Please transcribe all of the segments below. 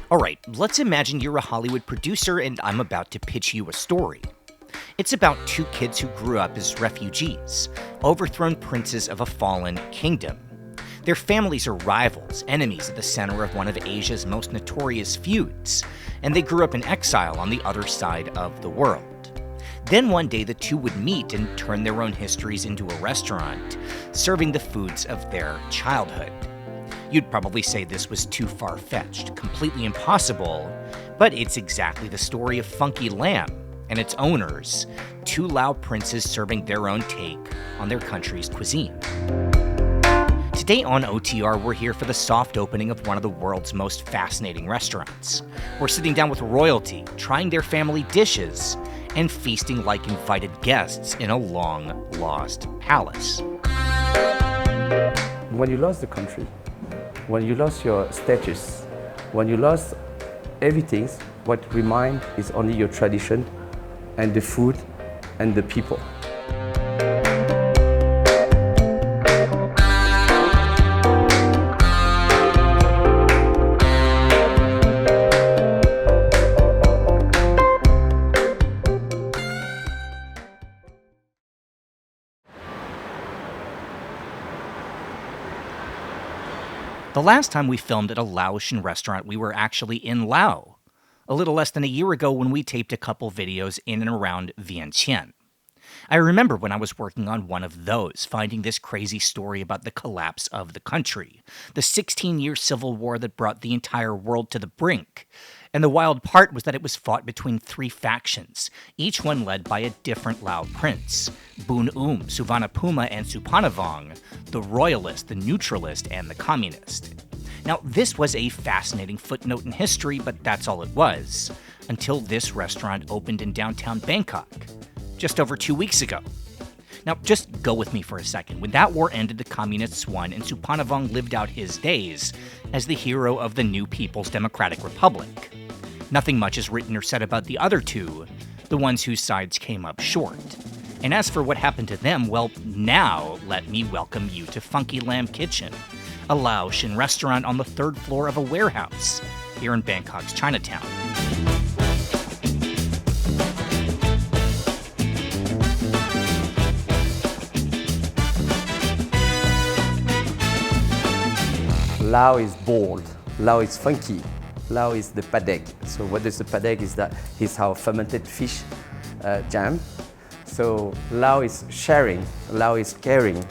Alright, let's imagine you're a Hollywood producer and I'm about to pitch you a story. It's about two kids who grew up as refugees, overthrown princes of a fallen kingdom. Their families are rivals, enemies at the center of one of Asia's most notorious feuds, and they grew up in exile on the other side of the world. Then one day the two would meet and turn their own histories into a restaurant, serving the foods of their childhood. You'd probably say this was too far-fetched, completely impossible, but it's exactly the story of Funky Lamb and its owners, two Lao princes serving their own take on their country's cuisine. Today on OTR, we're here for the soft opening of one of the world's most fascinating restaurants. We're sitting down with royalty, trying their family dishes, and feasting like invited guests in a long-lost palace. When you lost the country, when you lost your status, when you lost everything, what remains is only your tradition and the food and the people. The last time we filmed at a Laotian restaurant, we were actually in Laos, a little less than a year ago when we taped a couple videos in and around Vientiane. I remember when I was working on one of those, finding this crazy story about the collapse of the country, the 16-year civil war that brought the entire world to the brink. And the wild part was that it was fought between three factions, each one led by a different Lao prince: Boun Oum, Souvanna Phouma, and Souphanouvong, the Royalist, the Neutralist, and the Communist. Now, this was a fascinating footnote in history, but that's all it was, until this restaurant opened in downtown Bangkok, just over 2 weeks ago. Now, just go with me for a second. When that war ended, the Communists won, and Souphanouvong lived out his days as the hero of the new People's Democratic Republic. Nothing much is written or said about the other two, the ones whose sides came up short. And as for what happened to them, well, now let me welcome you to Funky Lamb Kitchen, a Laotian restaurant on the third floor of a warehouse here in Bangkok's Chinatown. Lao is bold, Lao is funky, Lao is the padek. So what is the padek is that is our fermented fish jam. So Lao is sharing, Lao is caring.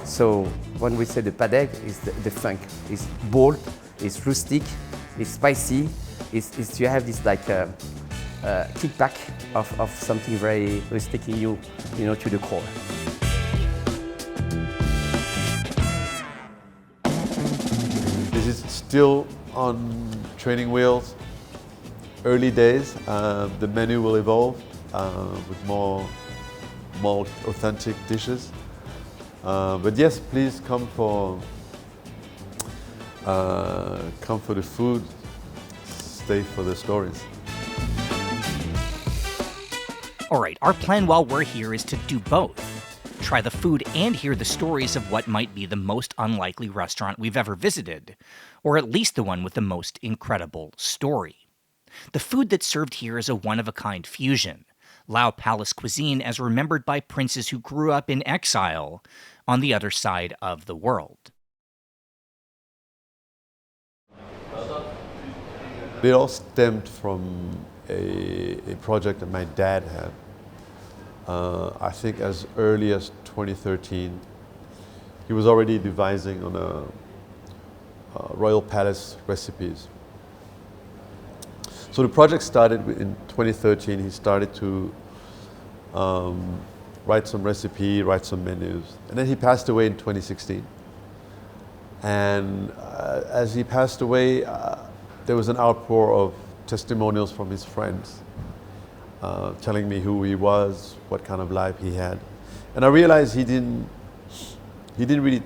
So when we say the padek is the funk, it's bold, it's rustic, it's spicy, it's you have this like kickback of something very sticking you to the core. This is still on training wheels. Early days, the menu will evolve with more authentic dishes. But yes, please come for the food, stay for the stories. All right, our plan while we're here is to do both. Try the food and hear the stories of what might be the most unlikely restaurant we've ever visited, or at least the one with the most incredible story. The food that's served here is a one-of-a-kind fusion, Lao palace cuisine as remembered by princes who grew up in exile on the other side of the world. They all stemmed from a project that my dad had. I think as early as 2013, he was already devising on a royal palace recipes. So the project started in 2013. He started to write some recipe, write some menus, and then he passed away in 2016. And as he passed away, there was an outpour of testimonials from his friends, telling me who he was, what kind of life he had. And I realized he didn't really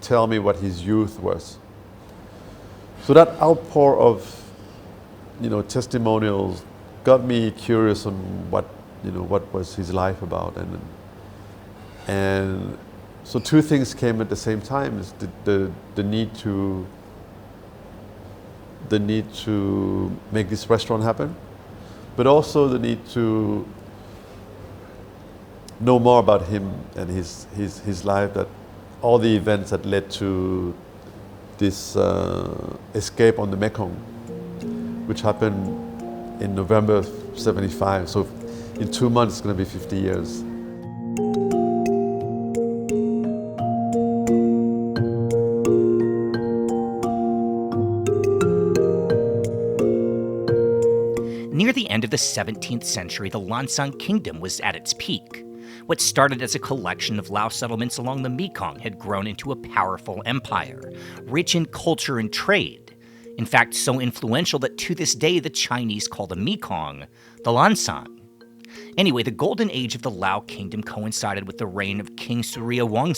tell me what his youth was. So that outpour of testimonials got me curious on what was his life about. And so two things came at the same time, is the need to the need to make this restaurant happen, but also the need to know more about him and his life, that all the events that led to this escape on the Mekong, which happened in November of 75. So in 2 months, it's going to be 50 years. Near the end of the 17th century, the Lansang Kingdom was at its peak. What started as a collection of Lao settlements along the Mekong had grown into a powerful empire, rich in culture and trade. In fact, so influential that to this day the Chinese call the Mekong the Lansang. Anyway, the golden age of the Lao kingdom coincided with the reign of King Souphanouvong,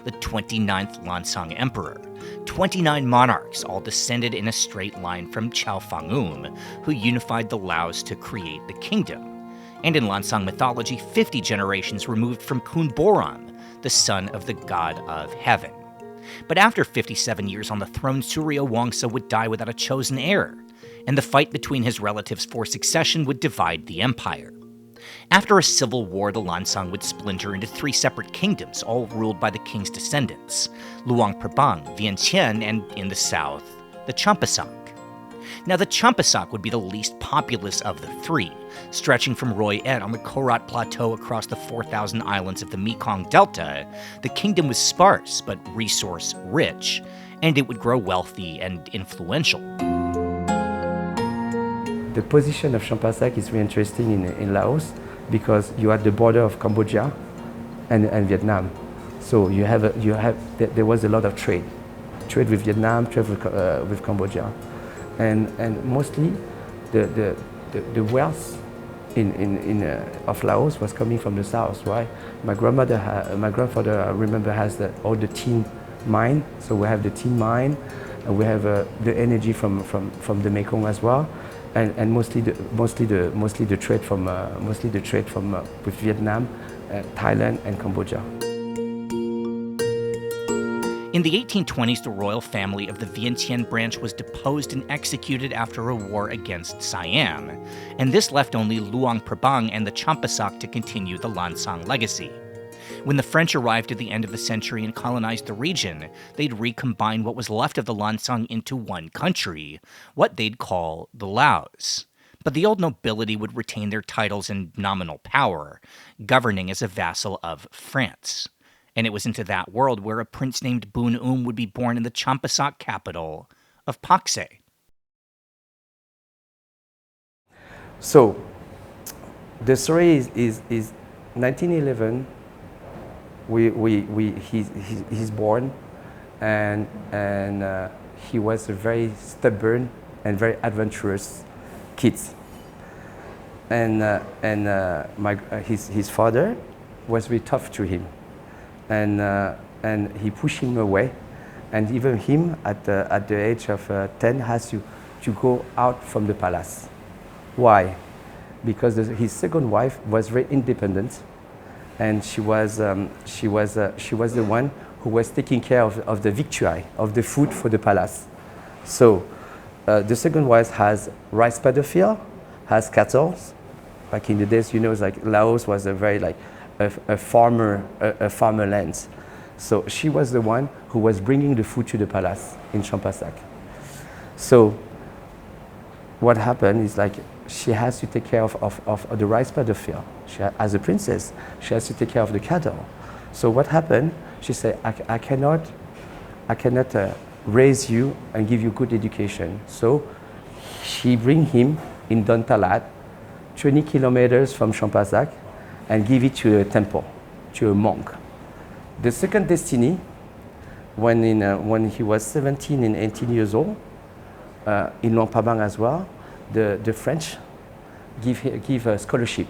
the 29th Lansang emperor. 29 monarchs, all descended in a straight line from Boun Oum, who unified the Laos to create the kingdom. And in Lansang mythology, 50 generations removed from Boun Oum, the son of the god of heaven. But after 57 years on the throne, Souphanouvong would die without a chosen heir, and the fight between his relatives for succession would divide the empire. After a civil war, the Lansang would splinter into 3 separate kingdoms, all ruled by the king's descendants: Luang Prabang, Vientiane, and in the south, the Champasak. Now, the Champasak would be the least populous of the 3, stretching from Roi Et on the Korat Plateau across the 4,000 islands of the Mekong Delta. The kingdom was sparse, but resource-rich, and it would grow wealthy and influential. The position of Champasak is very interesting in Laos because you are at the border of Cambodia and Vietnam. So there was a lot of trade with Vietnam, trade with Cambodia, and mostly the wealth of Laos was coming from the south. Right? My grandfather, I remember, has all the tin mine. So we have the tin mine, and we have the energy from the Mekong as well. And mostly the trade from with Vietnam, Thailand, and Cambodia. In the 1820s, the royal family of the Vientiane branch was deposed and executed after a war against Siam, and this left only Luang Prabang and the Champasak to continue the Lansang legacy. When the French arrived at the end of the century and colonized the region, they'd recombine what was left of the Lansang into one country, what they'd call the Laos. But the old nobility would retain their titles and nominal power, governing as a vassal of France. And it was into that world where a prince named Boun Oum would be born in the Champasak capital of Paksay. So, the story is 1911. He's born, and he was a very stubborn and very adventurous kid. And his father was very tough to him, and he pushed him away, and even him at the age of 10 has to go out from the palace. Why? Because his second wife was very independent. And she was the one who was taking care of the victual, of the food for the palace. So the second wife has rice paddy field, has cattle. Back in the days, like Laos was a very a farmer land. So she was the one who was bringing the food to the palace in Champasak. So what happened is she has to take care of the rice paddy field. As a princess, she has to take care of the cattle. So what happened? She said, I cannot raise you and give you good education. So she bring him in Don Talat, 20 kilometers from Champasak, and give it to a temple, to a monk. The second destiny, when he was 17 and 18 years old, in Luang Prabang as well, the French give a scholarship,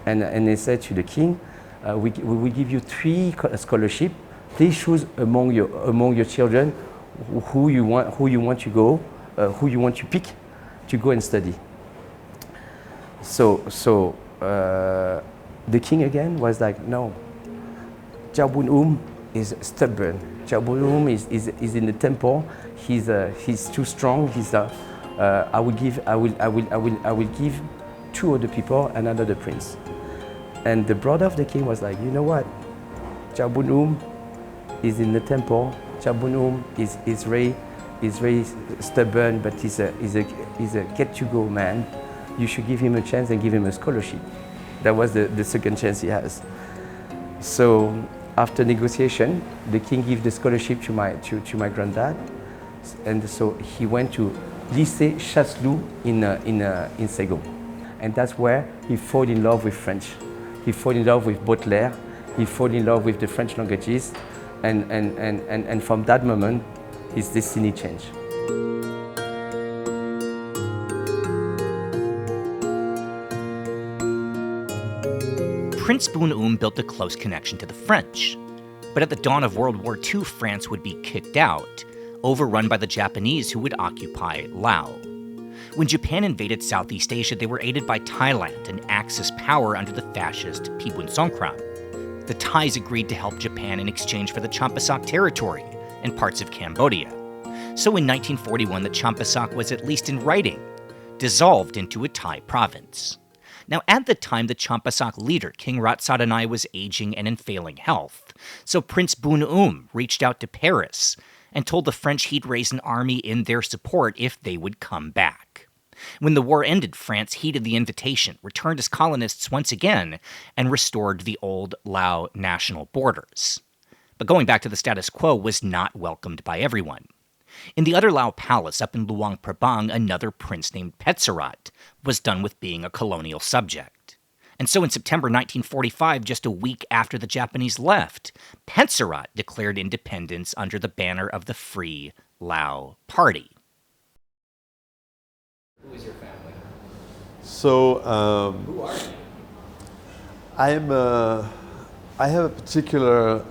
and they said to the king, we will give you 3 scholarships. Please choose among your children who you want to go, who you want to pick to go and study. So the king again was like, no, Boun Oum is stubborn. Boun Oum is in the temple. He's too strong. I will give two other people and another prince. And the brother of the king was like, you know what? Boun Oum is in the temple. Boun Oum is very stubborn, but he's a get-to-go man. You should give him a chance and give him a scholarship. That was the second chance he has. So after negotiation, the king gave the scholarship to my granddad, and so he went to Lycée Chasseloup in Saigon, and that's where he fell in love with French. He fell in love with Baudelaire. He fell in love with the French languages, and from that moment, his destiny changed. Prince Boun Oum built a close connection to the French. But at the dawn of World War II, France would be kicked out, overrun by the Japanese who would occupy Laos. When Japan invaded Southeast Asia, they were aided by Thailand, an Axis power under the fascist Pibun Songkram. The Thais agreed to help Japan in exchange for the Champasak territory and parts of Cambodia. So in 1941, the Champasak was, at least in writing, dissolved into a Thai province. Now, at the time, the Champasak leader, King Ratsadonai, was aging and in failing health, so Prince Boun Oum reached out to Paris and told the French he'd raise an army in their support if they would come back. When the war ended, France heeded the invitation, returned as colonists once again, and restored the old Lao national borders. But going back to the status quo was not welcomed by everyone. In the other Lao palace up in Luang Prabang, another prince named Petsarat was done with being a colonial subject. And so in September 1945, just a week after the Japanese left, Petsarat declared independence under the banner of the Free Lao Party. Who is your family? So, Who are you? I have a particular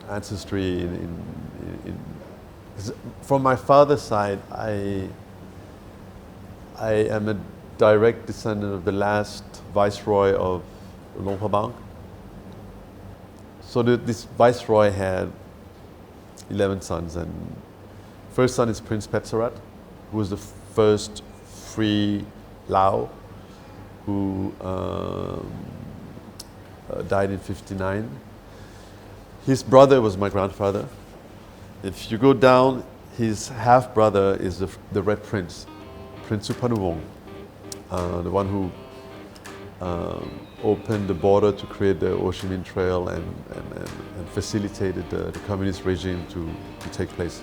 ancestry from my father's side. I am a direct descendant of the last viceroy of Luang Prabang. So this viceroy had 11 sons, and first son is Prince Petsarat, who was the first free Lao, who died in 1959. His brother was my grandfather. If you go down, his half-brother is the Red Prince, Prince Souphanouvong, the one who opened the border to create the Ho Chi Minh Trail and facilitated the communist regime to take place.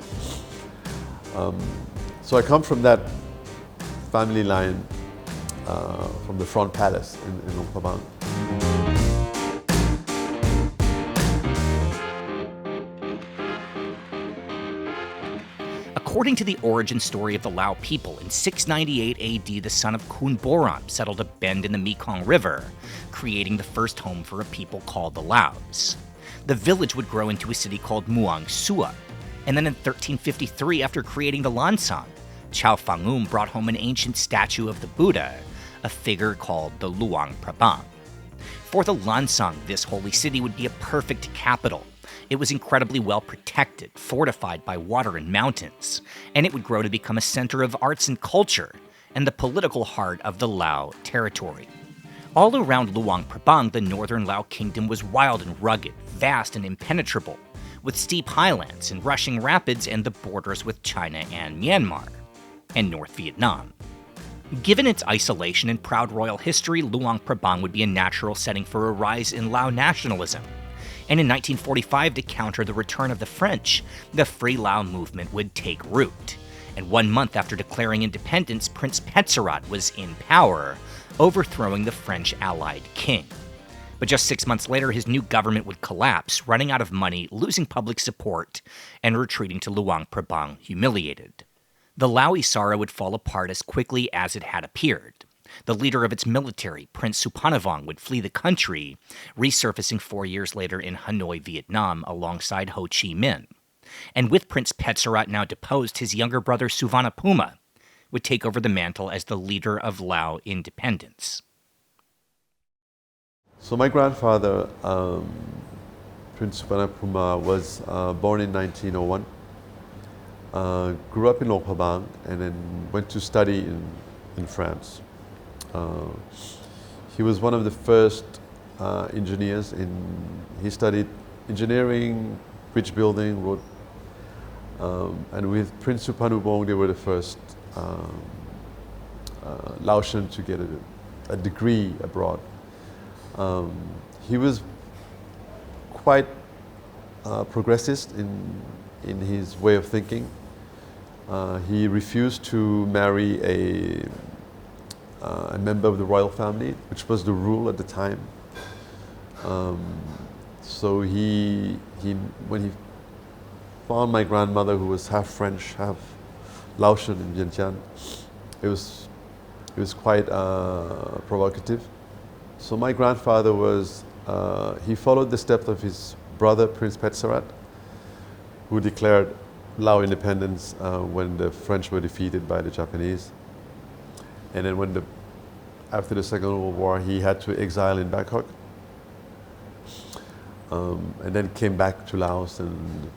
So I come from that family line, from the front palace in Luang Prabang. According to the origin story of the Lao people, in 698 AD, the son of Kun Boram settled a bend in the Mekong River, creating the first home for a people called the Laos. The village would grow into a city called Muang Sua, and then in 1353, after creating the Lansang, Chow Fangum brought home an ancient statue of the Buddha, a figure called the Luang Prabang. For the Lansang, this holy city would be a perfect capital. It was incredibly well protected, fortified by water and mountains, and it would grow to become a center of arts and culture, and the political heart of the Lao territory. All around Luang Prabang, the northern Lao kingdom was wild and rugged, vast and impenetrable, with steep highlands and rushing rapids and the borders with China and Myanmar, and North Vietnam. Given its isolation and proud royal history, Luang Prabang would be a natural setting for a rise in Lao nationalism. And in 1945, to counter the return of the French, the Free Lao movement would take root. And 1 month after declaring independence, Prince Petsarat was in power, overthrowing the French allied king. But just 6 months later, his new government would collapse, running out of money, losing public support, and retreating to Luang Prabang humiliated. The Lao Isara would fall apart as quickly as it had appeared. The leader of its military, Prince Souphanouvong, would flee the country, resurfacing 4 years later in Hanoi, Vietnam, alongside Ho Chi Minh. And with Prince Petsarat now deposed, his younger brother Souvanna Phouma would take over the mantle as the leader of Lao independence. So my grandfather Prince Souphanouvong the Royalist, was born in 1901. Grew up in Luang Prabang and then went to study in France. He was one of the first engineers. He studied engineering, bridge building, road, and with Prince Souphanouvong, they were the first Laotian to get a degree abroad. He was quite progressist in his way of thinking. He refused to marry a member of the royal family, which was the rule at the time. So when he found my grandmother, who was half French, half Laotian in Vientiane, it was quite provocative. So my grandfather he followed the steps of his brother, Prince Petsarat, who declared Lao independence when the French were defeated by the Japanese. And then after the Second World War, he had to exile in Bangkok. And then came back to Laos and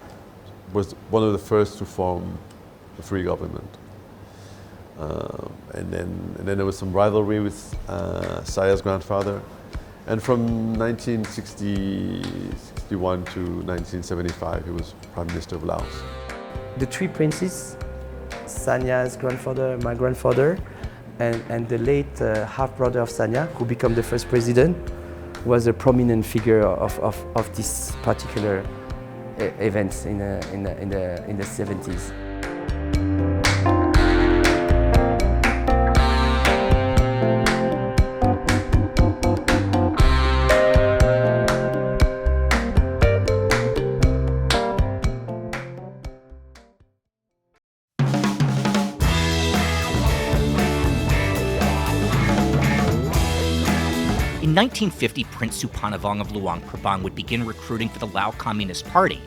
was one of the first to form a free government. And then there was some rivalry with Saya's grandfather. And from 1961 to 1975, he was Prime Minister of Laos. The three princes, Sanya's grandfather, my grandfather, and the late half-brother of Sanya, who became the first president, was a prominent figure of this particular events in the 70s. In 1950, Prince Souphanouvong of Luang Prabang would begin recruiting for the Lao Communist Party,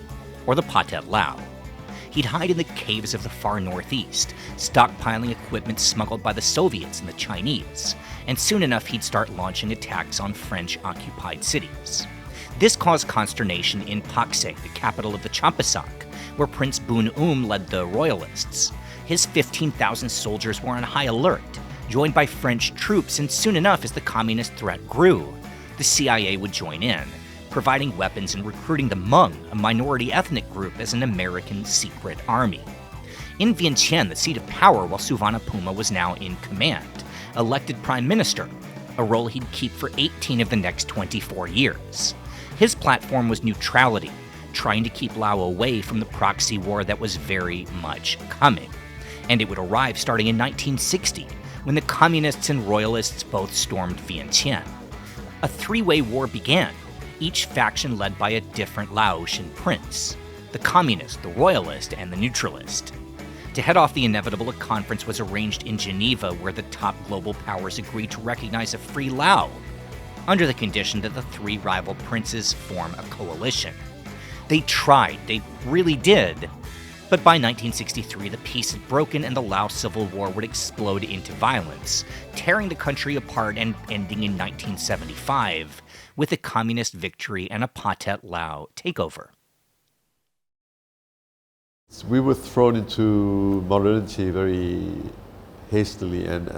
or the Pathet Lao. He'd hide in the caves of the far northeast, stockpiling equipment smuggled by the Soviets and the Chinese, and soon enough he'd start launching attacks on French-occupied cities. This caused consternation in Paksay, the capital of the Champasak, where Prince Boun Oum led the Royalists. His 15,000 soldiers were on high alert, joined by French troops, and soon enough, as the communist threat grew, the CIA would join in, providing weapons and recruiting the Hmong, a minority ethnic group, as an American secret army. In Vientiane, the seat of power, while Souvanna Phouma was now in command, elected prime minister, a role he'd keep for 18 of the next 24 years. His platform was neutrality, trying to keep Lao away from the proxy war that was very much coming. And it would arrive starting in 1960, when the communists and royalists both stormed Vientiane. A three-way war began, each faction led by a different Laotian prince: the communist, the royalist, and the neutralist. To head off the inevitable, a conference was arranged in Geneva where the top global powers agreed to recognize a free Lao, under the condition that the three rival princes form a coalition. They tried, they really did, but by 1963, the peace had broken and the Laos Civil War would explode into violence, tearing the country apart and ending in 1975 with a communist victory and a Pathet Lao takeover. We were thrown into modernity very hastily, and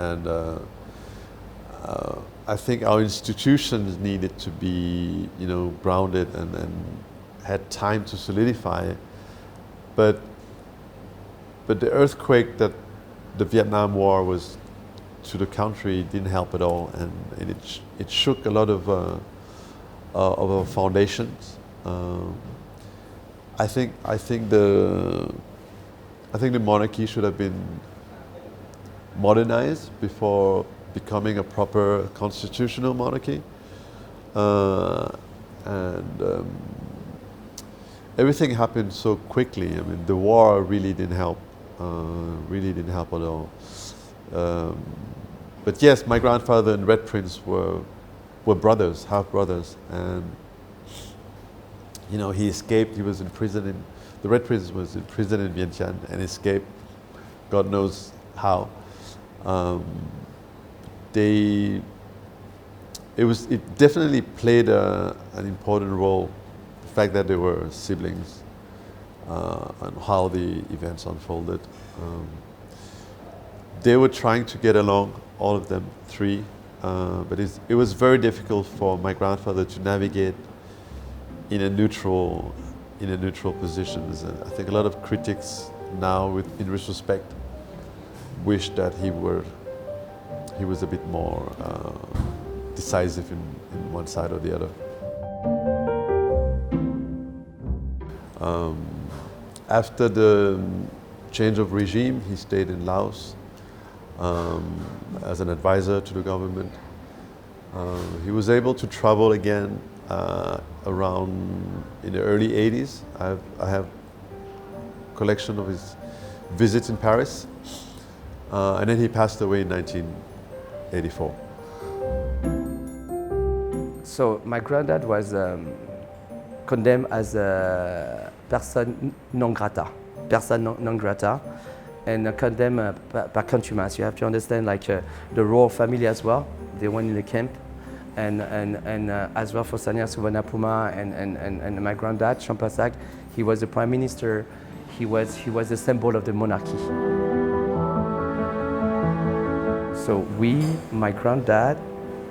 I think our institutions needed to be, grounded and had time to solidify. But the earthquake that the Vietnam War was to the country didn't help at all, and it shook a lot of our foundations. I think the monarchy should have been modernized before becoming a proper constitutional monarchy, everything happened so quickly. I mean, the war really didn't help at all. But yes, my grandfather and Red Prince were brothers, half brothers, and he escaped. He was in prison the Red Prince was in prison in Vientiane and escaped, God knows how. It definitely played an important role, the fact that they were siblings, and how the events unfolded. They were trying to get along, all of them, three, but it was very difficult for my grandfather to navigate in a neutral positions. And I think a lot of critics now, in retrospect, wish that he was a bit more decisive in one side or the other. After the change of regime, he stayed in Laos as an advisor to the government. He was able to travel again around in the early 80s. I have a collection of his visits in Paris. And then he passed away in 1984. So my granddad was condemned as a person non grata, and condemned par contumace. You have to understand, like the royal family as well. They went in the camp, and as well for Souvanna Phouma and my granddad Champasak, he was the prime minister. He was the symbol of the monarchy. So my granddad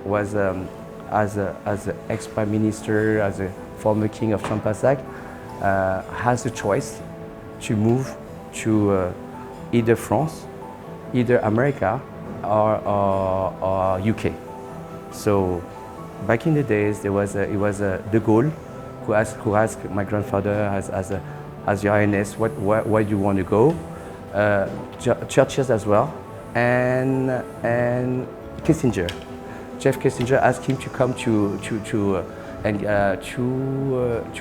was as an ex-prime minister, as a former king of Champasak, has a choice to move to either France, either America, or UK. So back in the days, it was De Gaulle who asked my grandfather as Your Highness, where do you want to go? Churches as well. And Kissinger, Jeff Kissinger asked him to come to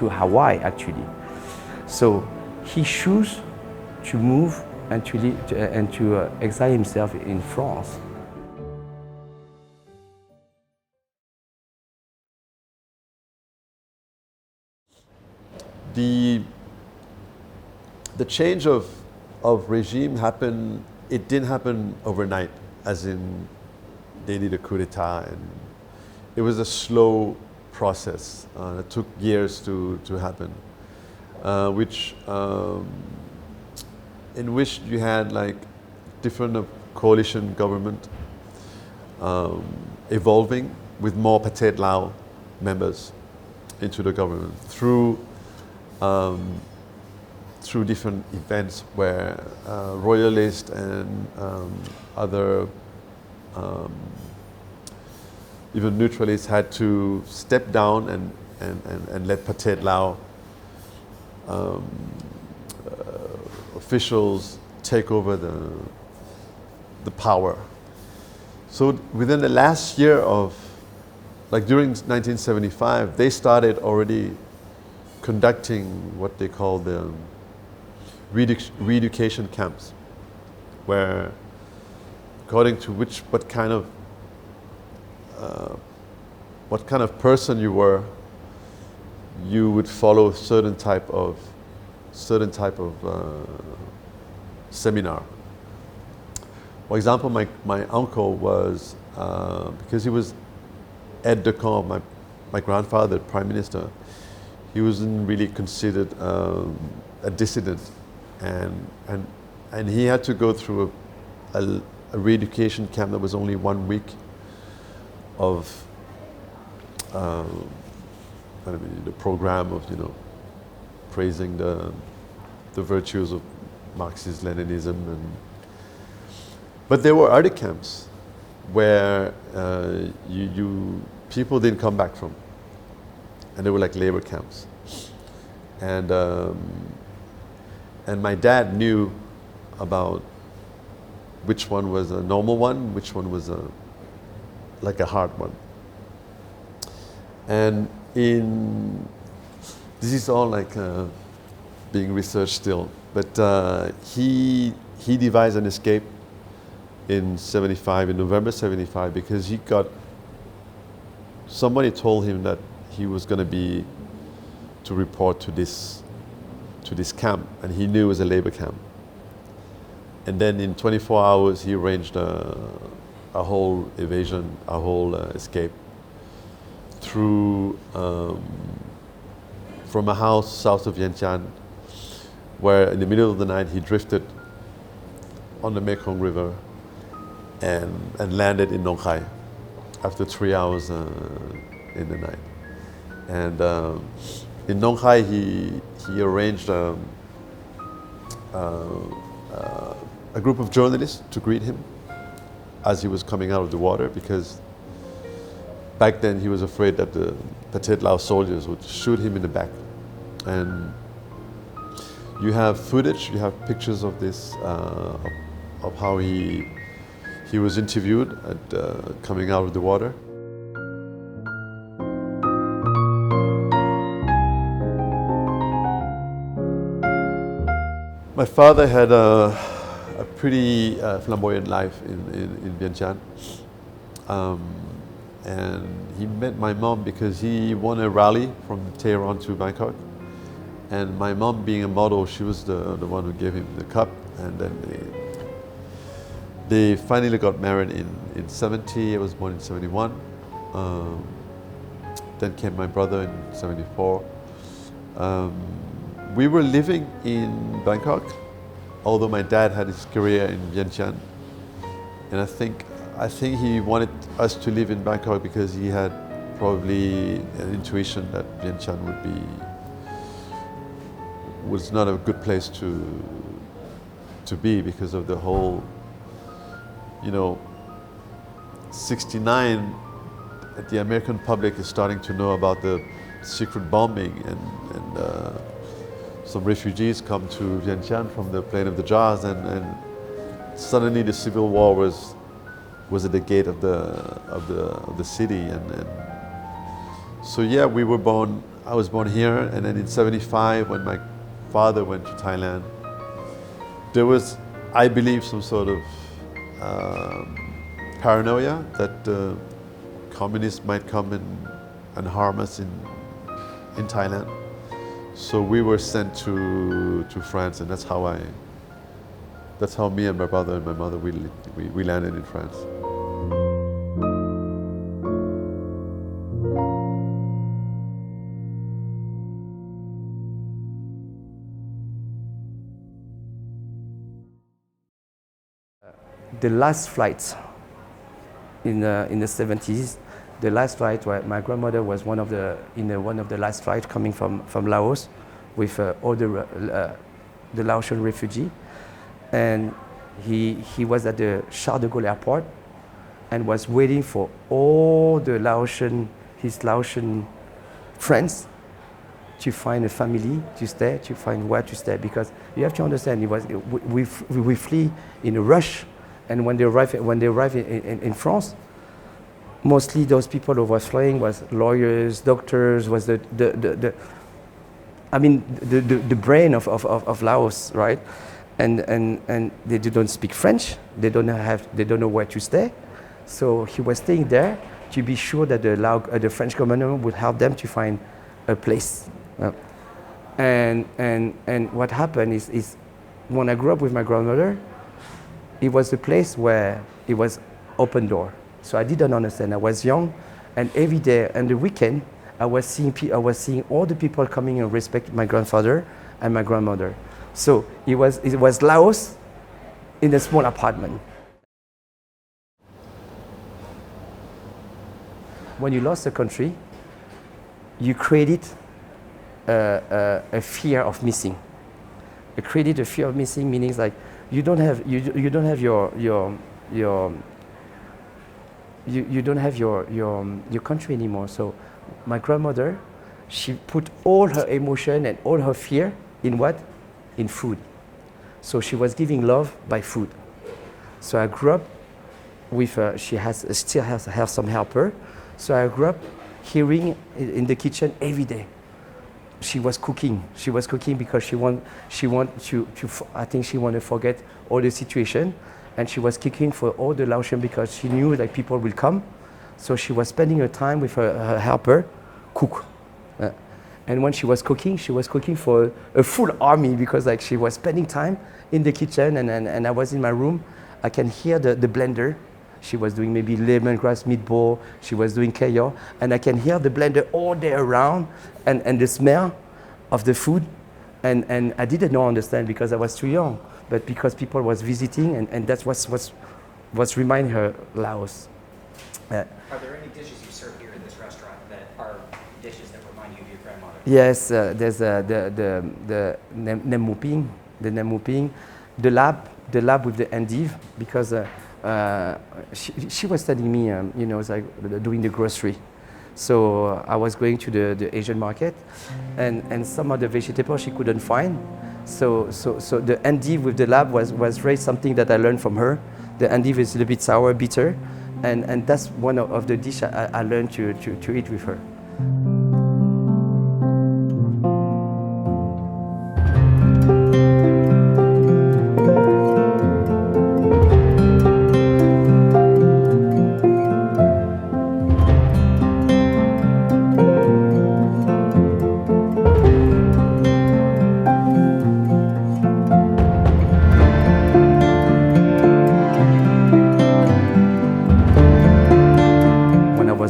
Hawaii actually. So he chose to move and to exile himself in France. The change of regime happened. It didn't happen overnight, as in they did a coup d'etat, and it was a slow process. It took years to happen, in which you had like different coalition government evolving with more Pathet Lao members into the government through different events where Royalists and other even Neutralists had to step down and let Pathet Lao officials take over the power. So within the last year during 1975, they started already conducting what they call the re-education camps, where according to what kind of person you were, you would follow certain type of seminar. For example, my uncle was because he was aide de camp of my grandfather, Prime Minister. He wasn't really considered a dissident, and he had to go through a re-education camp that was only 1 week of the program of praising the virtues of Marxist-Leninism, but there were other camps where people didn't come back from, and they were like labor camps, and my dad knew about which one was a normal one, which one was like a hard one. And this is all like being researched still, but he devised an escape in November 75, because somebody told him that he was going to report to this camp, and he knew it was a labor camp. And then in 24 hours, he arranged a whole evasion, a whole escape through from a house south of Vientiane, where in the middle of the night he drifted on the Mekong River and landed in Nong Khai after 3 hours in the night. And in Nong Khai he arranged a group of journalists to greet him as he was coming out of the water, because back then he was afraid that the Pathet Lao soldiers would shoot him in the back. And you have footage, you have pictures of this, of how he was interviewed at coming out of the water. My father had a pretty flamboyant life in Vientiane. And he met my mom because he won a rally from Tehran to Bangkok. And my mom, being a model, she was the one who gave him the cup. And then they finally got married in 70. I was born in 71. Then came my brother in 74. We were living in Bangkok, although my dad had his career in Vientiane. And I think he wanted us to live in Bangkok because he had probably an intuition that Vientiane was not a good place to be, because of the whole, 69, the American public is starting to know about the secret bombing, and some refugees come to Vientiane from the Plain of the Jars, and suddenly the civil war was at the gate of the city, and so yeah, I was born here, and then in 75, when my father went to Thailand, there was, I believe, some sort of paranoia that communists might come and harm us in Thailand. So we were sent to France, and that's how me and my brother and my mother, we landed in France. The last flight in the 70s, the last flight where my grandmother was one of the last flights coming from Laos with all the Laotian refugee, and he was at the Charles de Gaulle airport and was waiting for all the his Laotian friends to find a family to stay, to find where to stay, because you have to understand, we flee in a rush, and when they arrive in France, mostly those people who was flying was lawyers, doctors, was the brain of Laos, right? And they don't speak French. They don't know where to stay. So he was staying there to be sure that the French government would help them to find a place. And what happened is when I grew up with my grandmother, it was a place where it was open door. So I didn't understand. I was young, and every day and the weekend, I was seeing all the people coming and respect my grandfather and my grandmother. So it was Laos in a small apartment. When you lost a country, you created a fear of missing. You created a fear of missing, meaning like you don't have your country anymore. So my grandmother, she put all her emotion and all her fear in what? In food. So she was giving love by food. So I grew up with she still has some helper. So I grew up hearing in the kitchen every day. She was cooking. She was cooking because she want to I think she want to forget all the situation, and she was cooking for all the Laotian because she knew that people will come. So she was spending her time with her helper, cook. And when she was cooking for a full army, because like she was spending time in the kitchen, and I was in my room. I can hear the blender. She was doing maybe lemongrass meatball. She was doing kale, and I can hear the blender all day around, and the smell. of the food, and I didn't know understand because I was too young, but because people was visiting, and that's what's remind her Laos. Are there any dishes you serve here in this restaurant that are dishes that remind you of your grandmother? Yes, there's the nem muping, the lab with the endive, because she was telling me, it's like doing the grocery. So I was going to the Asian market, and some of the vegetables she couldn't find. So the endive with the lab was really something that I learned from her. The endive is a little bit sour, bitter, and that's one of the dishes I learned to eat with her.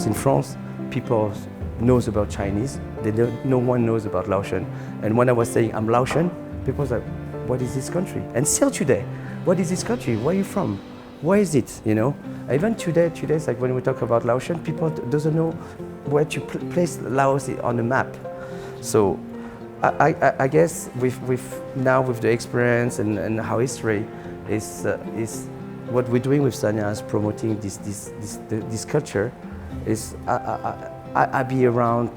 In France, people knows about Chinese. No one knows about Laotian. And when I was saying I'm Laotian, people was like, "What is this country?" And still today, "What is this country? Where are you from? Where is it?" Even today, it's like when we talk about Laotian, people doesn't know where to place Laos on the map. So I guess with now with the experience and how history is what we're doing with Sanya is promoting this culture. Is I be around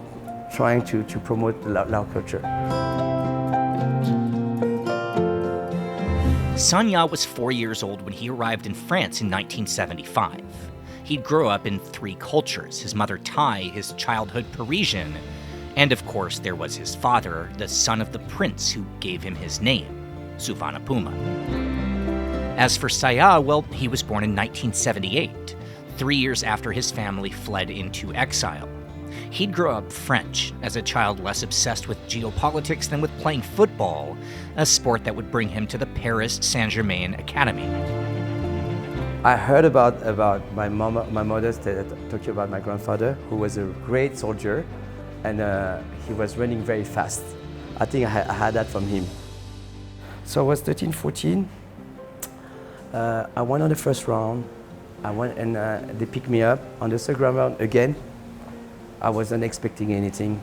trying to promote the Lao culture. Sanya was 4 years old when he arrived in France in 1975. He'd grow up in 3 cultures, his mother Thai, his childhood Parisian, and of course there was his father, the son of the prince who gave him his name, Souvanna Phouma. As for Saya, well, he was born in 1978. 3 years after his family fled into exile. He'd grow up French, as a child less obsessed with geopolitics than with playing football, a sport that would bring him to the Paris Saint-Germain Academy. I heard about my mother talking about my grandfather, who was a great soldier, and he was running very fast. I think I had that from him. So I was 13, 14. I won on the first round. I went and they picked me up on the second round again. I wasn't expecting anything.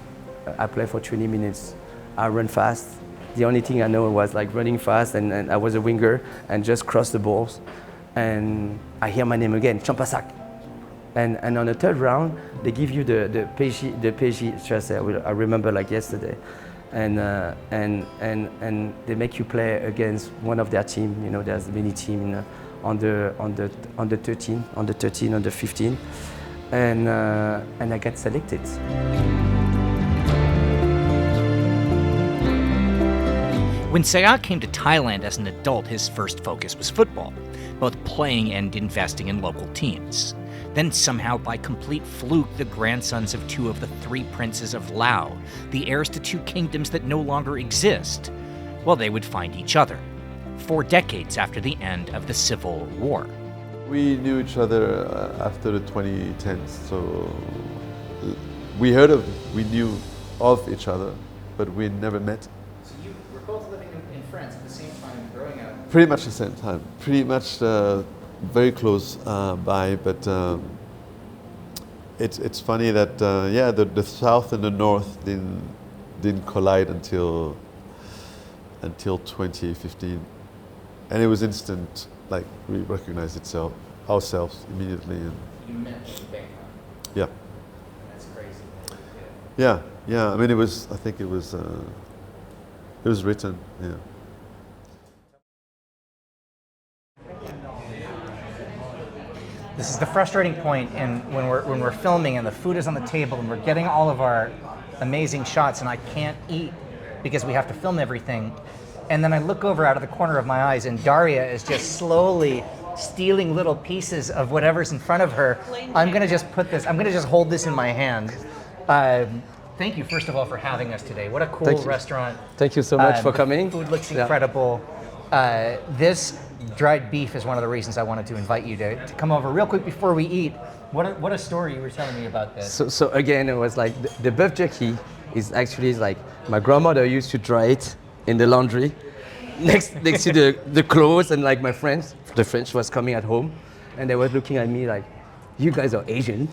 I played for 20 minutes. I ran fast. The only thing I know was like running fast, and I was a winger and just crossed the balls. And I hear my name again, Champasak. And on the third round, they give you the PJ jersey. I remember like yesterday. And they make you play against one of their team. There's many teams on the 13, on the 15, and I got selected. When Saya came to Thailand as an adult, his first focus was football, both playing and investing in local teams. Then somehow, by complete fluke, the grandsons of 2 of the 3 princes of Laos, the heirs to 2 kingdoms that no longer exist, well, they would find each other. 4 decades after the end of the Civil War. We knew each other after the 2010s, so we knew of each other, but we never met. So you were both living in France at the same time, growing up? Pretty much the same time, pretty much very close by, but it's funny that the south and the north didn't collide until 2015. And it was instant, like we recognized ourselves immediately. And you met in Bangkok. Yeah. That's crazy. Yeah. I mean, I think it was written. Yeah. This is the frustrating point when we're filming and the food is on the table and we're getting all of our amazing shots and I can't eat because we have to film everything. And then I look over out of the corner of my eyes and Daria is just slowly stealing little pieces of whatever's in front of her. I'm gonna just hold this in my hand. Thank you, first of all, for having us today. What a cool restaurant. Thank you so much for coming. Food looks incredible. This dried beef is one of the reasons I wanted to invite you to come over real quick before we eat. What a story you were telling me about this. So again, it was like the beef jerky is actually like my grandmother used to dry it in the laundry next to the clothes, and like the French was coming at home and they were looking at me like, you guys are Asian.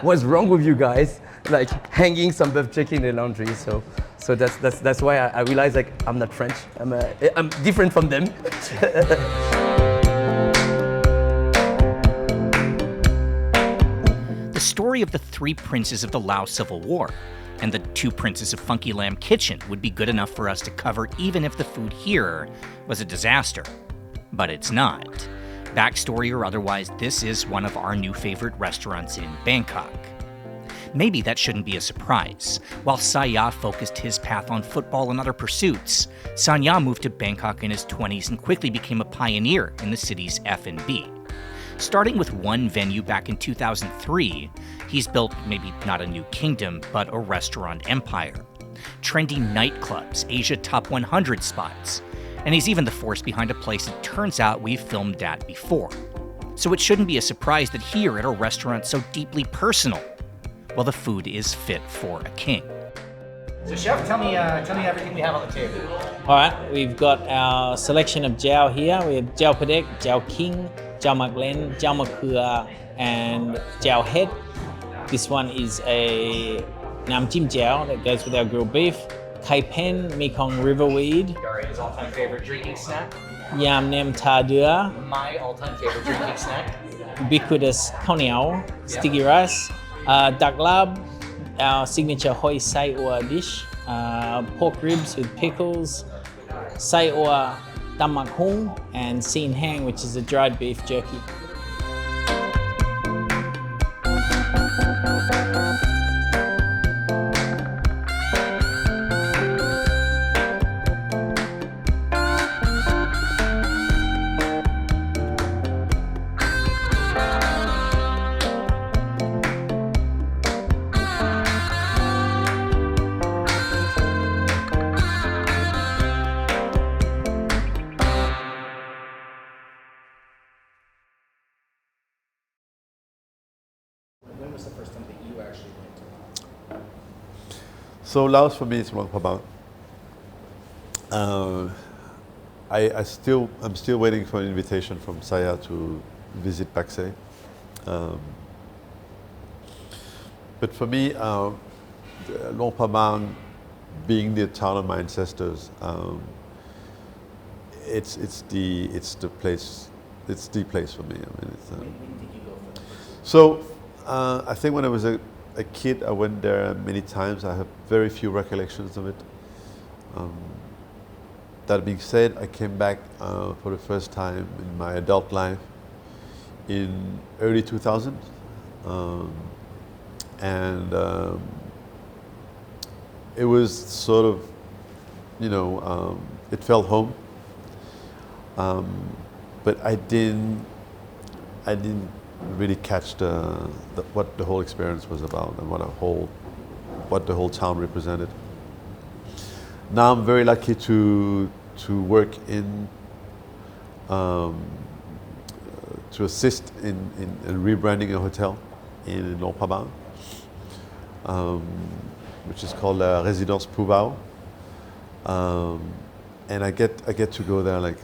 What's wrong with you guys? Like hanging some beef jerky in the laundry. So that's why I realized like I'm not French. I'm different from them. The story of the three princes of the Laos Civil War and the two princes of Funky Lamb Kitchen would be good enough for us to cover even if the food here was a disaster. But it's not. Backstory or otherwise, this is one of our new favorite restaurants in Bangkok. Maybe that shouldn't be a surprise. While Saya focused his path on football and other pursuits, Sanya moved to Bangkok in his 20s and quickly became a pioneer in the city's F&B. Starting with one venue back in 2003, he's built maybe not a new kingdom, but a restaurant empire. Trendy nightclubs, Asia Top 100 spots, and he's even the force behind a place it turns out we've filmed at before. So it shouldn't be a surprise that here at a restaurant so deeply personal, well, the food is fit for a king. So chef, tell me everything we have on the table. All right, we've got our selection of jiao here. We have jiao padek, jiao king, jiao mak len, jiao mak kua, and jiao head. This one is a nam chim jiao that goes with our grilled beef. Kai pen, Mekong river weed. His all-time favorite drinking snack. Yam nem ta dua. My all-time favorite drinking snack. Ubiquitous khao niao, sticky rice. Dak lab, our signature hoi sai oa dish. Pork ribs with pickles. Sai oa tam mak hung, and sin hang, which is a dried beef jerky. When was the first time that you actually went to Laos? So Laos for me is Luang Prabang. I'm still waiting for an invitation from Saya to visit Paksay. But for me, Luang Prabang, being the town of my ancestors, it's the place for me. I mean, When did you go for the first so I think when I was a kid, I went there many times. I have very few recollections of it. That being said, I came back for the first time in my adult life in early 2000, and it was sort of, it felt home. But I didn't really catch what the whole experience was about and what the whole town represented. Now I'm very lucky to work in to assist in rebranding a hotel in Luang Prabang, which is called Résidence Puvao, and I get to go there like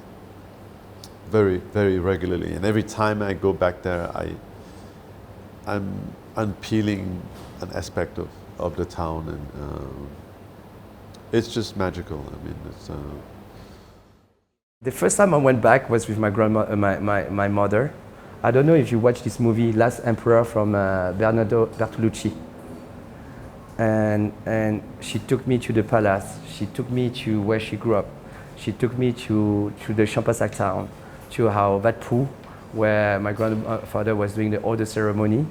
very, very regularly, and every time I go back there, I'm unpeeling an aspect of the town, and it's just magical. I mean, it's. The first time I went back was with my grandma, my mother. I don't know if you watched this movie, Last Emperor, from Bernardo Bertolucci. And she took me to the palace. She took me to where she grew up. She took me to the Champasak town, to our Wat Phu, where my grandfather was doing the order ceremony.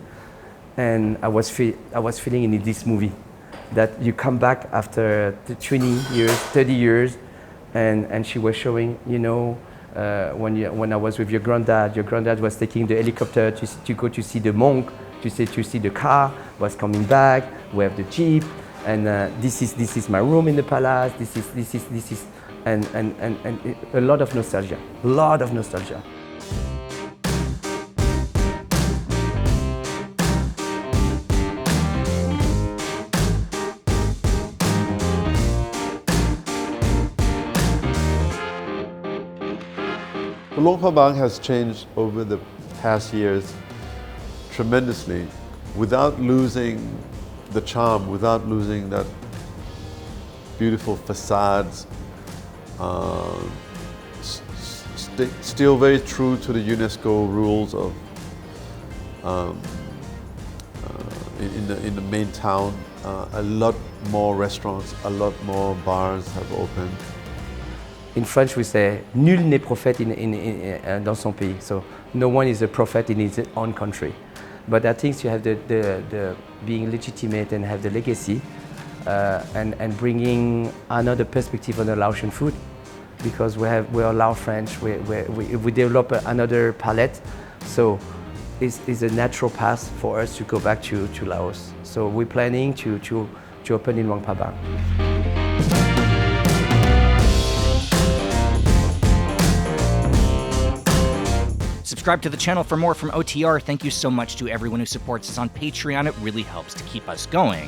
And I was feeling in this movie that you come back after 20 years, 30 years, and she was showing, when I was with your granddad was taking the helicopter to go to see the monk, to see the car, was coming back, we have the jeep, and this is my room in the palace, this is, and a lot of nostalgia. Luang Prabang has changed over the past years tremendously without losing the charm, without losing that beautiful facades. Still very true to the UNESCO rules of in the main town. A lot more restaurants, a lot more bars have opened. In French, we say "Nul n'est prophète dans son pays." So no one is a prophet in his own country. But I think you have the being legitimate and have the legacy, and bringing another perspective on the Laotian food, because we are Lao French. We develop another palette, so it's a natural path for us to go back to Laos. So we're planning to open in Luang Prabang. Subscribe to the channel for more from OTR. Thank you so much to everyone who supports us on Patreon. It really helps to keep us going.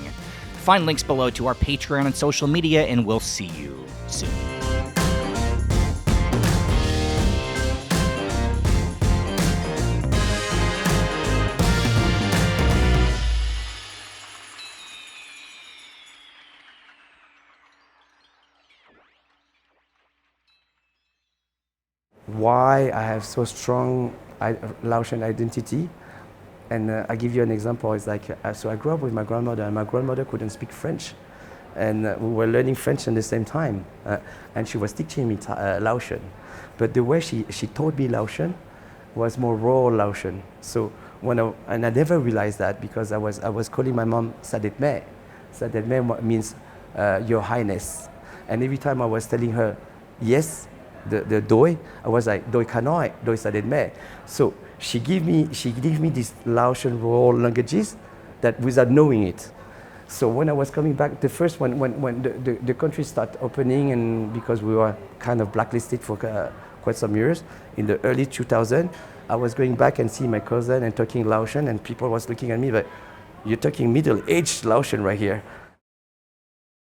Find links below to our Patreon and social media, and we'll see you soon. Why I have so strong Laotian identity, and I give you an example. It's like, so I grew up with my grandmother, and my grandmother couldn't speak French, and we were learning French at the same time, and she was teaching me Laotian, but the way she taught me Laotian was more raw Laotian. So and I never realized that, because I was calling my mom Sadet Me. Sadet Me means Your Highness, and every time I was telling her yes, the doi, I was like doi kanoi, doi Sadet Me. So she gave me these Laotian raw languages that without knowing it. So when I was coming back, the first when the country started opening, and because we were kind of blacklisted for quite some years in the early 2000s, I was going back and see my cousin and talking Laotian, and people was looking at me like, you're talking middle-aged Laotian right here.